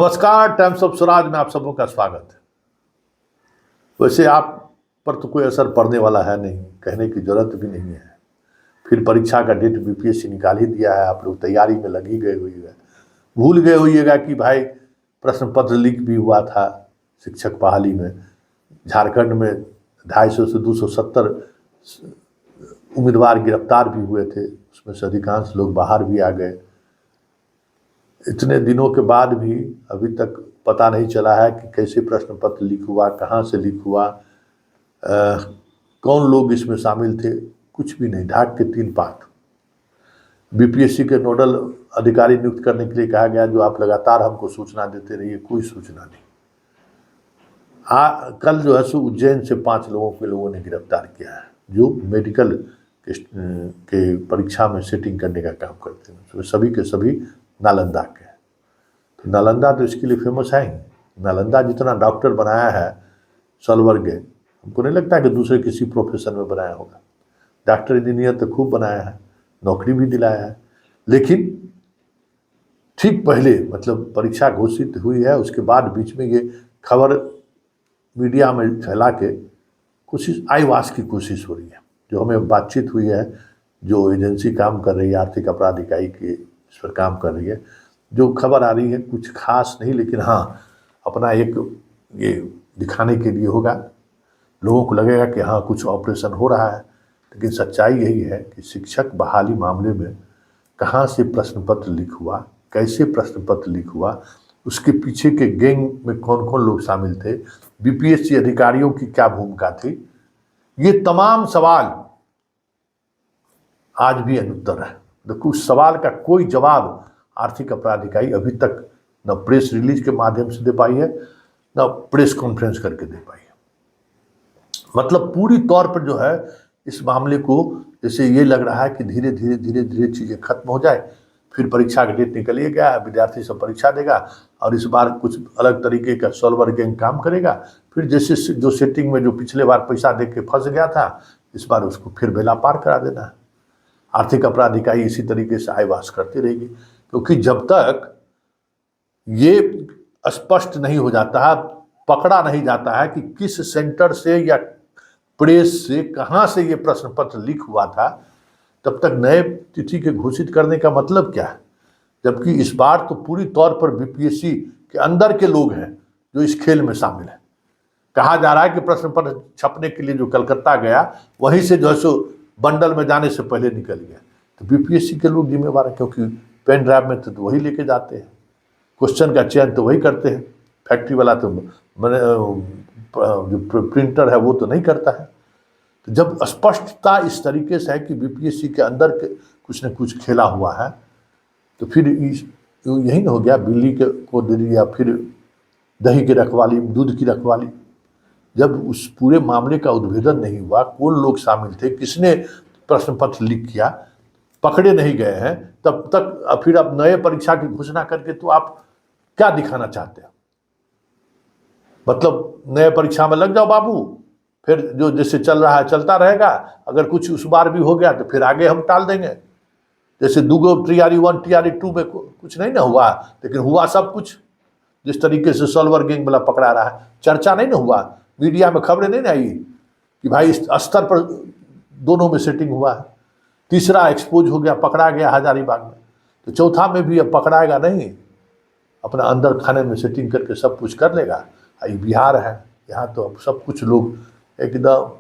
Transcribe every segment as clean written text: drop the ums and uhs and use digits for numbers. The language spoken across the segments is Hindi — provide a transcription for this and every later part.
नमस्कार, टाइम्स ऑफ स्वराज में आप सबों का स्वागत है। वैसे आप पर तो कोई असर पड़ने वाला है नहीं, कहने की जरूरत भी नहीं है। फिर परीक्षा का डेट बीपीएससी निकाल ही दिया है, आप लोग तैयारी में लगी गए हुई है। भूल गए होइएगा कि भाई प्रश्न पत्र लीक भी हुआ था शिक्षक बहाली में। झारखंड में 250 से 270 उम्मीदवार गिरफ्तार भी हुए थे, उसमें से अधिकांश लोग बाहर भी आ गए। इतने दिनों के बाद भी अभी तक पता नहीं चला है कि कैसे प्रश्न पत्र लीक हुआ, कहाँ से लीक हुआ, कौन लोग इसमें शामिल थे, कुछ भी नहीं। ढाक के 3 पात। बीपीएससी के नोडल अधिकारी नियुक्त करने के लिए कहा गया, जो आप लगातार हमको सूचना देते रहिए, कोई सूचना नहीं। कल जो है सो उज्जैन से 5 लोगों ने गिरफ्तार किया है, जो मेडिकल के परीक्षा में सेटिंग करने का काम करते हैं। तो सभी के सभी नालंदा के। तो नालंदा तो इसके लिए फेमस है ही। नालंदा जितना डॉक्टर बनाया है सॉल्वर गैंग, हमको नहीं लगता कि दूसरे किसी प्रोफेशन में बनाया होगा। डॉक्टर इंजीनियर तो खूब बनाया है, नौकरी भी दिलाया है। लेकिन ठीक पहले मतलब परीक्षा घोषित हुई है, उसके बाद बीच में ये खबर मीडिया में फैला के कोशिश आईवास की कोशिश हो रही है। जो हमें बातचीत हुई है, जो एजेंसी काम कर रही है, आर्थिक अपराध इकाई की इस पर काम कर रही है, जो खबर आ रही है कुछ खास नहीं, लेकिन हाँ अपना एक ये दिखाने के लिए होगा। लोगों को लगेगा कि हाँ कुछ ऑपरेशन हो रहा है, लेकिन सच्चाई यही है कि शिक्षक बहाली मामले में कहाँ से प्रश्न पत्र लीक हुआ, कैसे प्रश्न पत्र लीक हुआ, उसके पीछे के गैंग में कौन कौन लोग शामिल थे, बीपीएससी अधिकारियों की क्या भूमिका थी, ये तमाम सवाल आज भी अनुत्तर है। देखो, उस सवाल का कोई जवाब आर्थिक अपराध इकाई अभी तक न प्रेस रिलीज के माध्यम से दे पाई है, न प्रेस कॉन्फ्रेंस करके दे पाई है। मतलब पूरी तौर पर जो है इस मामले को जैसे ये लग रहा है कि धीरे धीरे चीज़ें खत्म हो जाए, फिर परीक्षा का डेट निकल गया, विद्यार्थी सब परीक्षा देगा और इस बार कुछ अलग तरीके का सॉल्वर गैंग काम करेगा। फिर जैसे जो सेटिंग में जो पिछले बार पैसा दे के फंस गया था, इस बार उसको फिर बेला पार करा देना है। आर्थिक अपराध इकाई इसी तरीके से आईवास करती रहेगी, क्योंकि जब तक ये स्पष्ट नहीं हो जाता है, पकड़ा नहीं जाता है कि किस सेंटर से या प्रेस से कहाँ से ये प्रश्न पत्र लीक हुआ था, तब तक नए तिथि के घोषित करने का मतलब क्या है। जबकि इस बार तो पूरी तौर पर बीपीएससी के अंदर के लोग हैं जो इस खेल में शामिल हैं। कहा जा रहा है कि प्रश्न पत्र छपने के लिए जो कलकत्ता गया, वहीं से जो है सो बंडल में जाने से पहले निकल गया। तो बीपीएससी के लोग जिम्मेवार हैं, क्योंकि पेन ड्राइव में तो वही लेके जाते हैं, क्वेश्चन का चयन तो वही करते हैं। फैक्ट्री वाला तो जो प्रिंटर है वो तो नहीं करता है। तो जब स्पष्टता इस तरीके से है कि बीपीएससी के अंदर के कुछ न कुछ खेला हुआ है, तो फिर यही ना हो गया, बिल्ली को दे दिया फिर दही की रखवाली, दूध की रखवाली। जब उस पूरे मामले का उद्भेदन नहीं हुआ, कौन लोग शामिल थे, किसने प्रश्न पत्र लीक किया, पकड़े नहीं गए हैं, तब तक फिर अब नए परीक्षा की घोषणा करके तो आप क्या दिखाना चाहते हैं। मतलब नए परीक्षा में लग जाओ बाबू, फिर जो जैसे चल रहा है चलता रहेगा, अगर कुछ उस बार भी हो गया तो फिर आगे हम टाल देंगे। जैसे दूगो TRE 1 TRE 2 में कुछ नहीं ना हुआ, लेकिन हुआ सब कुछ। जिस तरीके से सॉल्वर गैंग वाला पकड़ा रहा है, चर्चा नहीं ना हुआ, मीडिया में खबरें नहीं ना आई कि भाई इस स्तर पर दोनों में सेटिंग हुआ है। तीसरा एक्सपोज हो गया, पकड़ा गया हजारीबाग में, तो चौथा में भी अब पकड़ाएगा नहीं, अपना अंदर खाने में सेटिंग करके सब कुछ कर लेगा। ये बिहार है, यहाँ तो अब सब कुछ लोग एकदम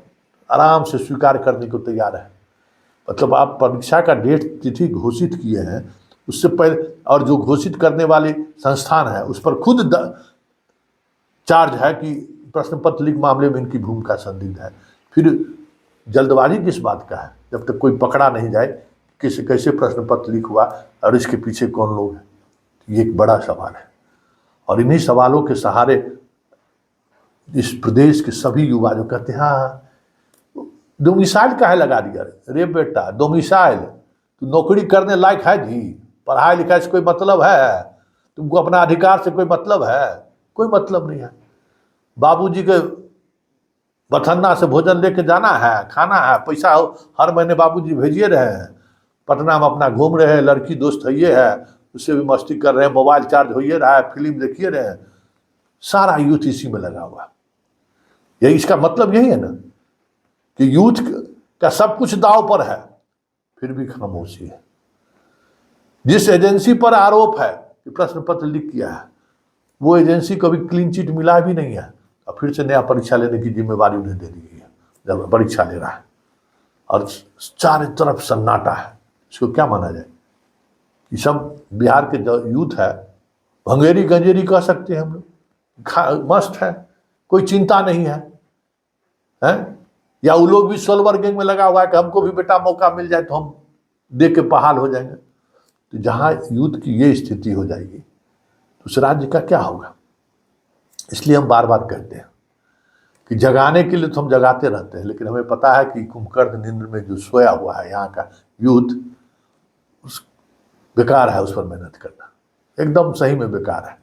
आराम से स्वीकार करने को तैयार है। मतलब आप परीक्षा का डेट तिथि घोषित किए हैं, उससे पहले, और जो घोषित करने वाली संस्थान है उस पर खुद चार्ज है कि प्रश्न पत्र लीक मामले में इनकी भूमिका संदिग्ध है। फिर जल्दबाजी किस बात का है, जब तक कोई पकड़ा नहीं जाए कैसे प्रश्न पत्र लीक हुआ और इसके पीछे कौन लोग हैं। ये एक बड़ा सवाल है, और इन्हीं सवालों के सहारे इस प्रदेश के सभी युवा जो कहते हैं हाँ डोमिसाइल काहे लगा दिया रे बेटा, डोमिसाइल तू नौकरी करने लायक है जी, पढ़ाई लिखाई से कोई मतलब है, तुमको अपना अधिकार से कोई मतलब है? कोई मतलब नहीं है। बाबूजी के बथन्ना से भोजन लेके जाना है, खाना है, पैसा हर महीने बाबूजी भेजिए रहे हैं, पटना में अपना घूम रहे हैं, लड़की दोस्त है, ये है, उससे भी मस्ती कर रहे हैं, मोबाइल चार्ज हो ही रहा है, फिल्म देखिए रहे हैं, सारा यूथ इसी में लगा हुआ है। यही इसका मतलब यही है ना कि यूथ का सब कुछ दांव पर है, फिर भी खामोशी है। जिस एजेंसी पर आरोप है कि प्रश्न पत्र लीक किया है, वो एजेंसी को भी क्लीन चिट मिला भी नहीं है, और फिर से नया परीक्षा लेने की जिम्मेवारी उन्हें दे दी गई है जब परीक्षा ले रहा है, और चारों तरफ सन्नाटा है। इसको क्या माना जाए कि सब बिहार के जो यूथ है भंगेरी गंजेरी कह सकते हैं हम लोग, मस्त है, कोई चिंता नहीं है, हैं? या वो लोग भी सोलवर गैंग में लगा हुआ है कि हमको भी बेटा मौका मिल जाए तो हम दे के बहाल हो जाएंगे। तो जहाँ यूथ की ये स्थिति हो जाएगी तो उस राज्य का क्या होगा? इसलिए हम बार बार कहते हैं कि जगाने के लिए तो हम जगाते रहते हैं, लेकिन हमें पता है कि कुंभकर्ण नींद में जो सोया हुआ है यहाँ का यूथ, उस बेकार है उस पर मेहनत करना, एकदम सही में बेकार है।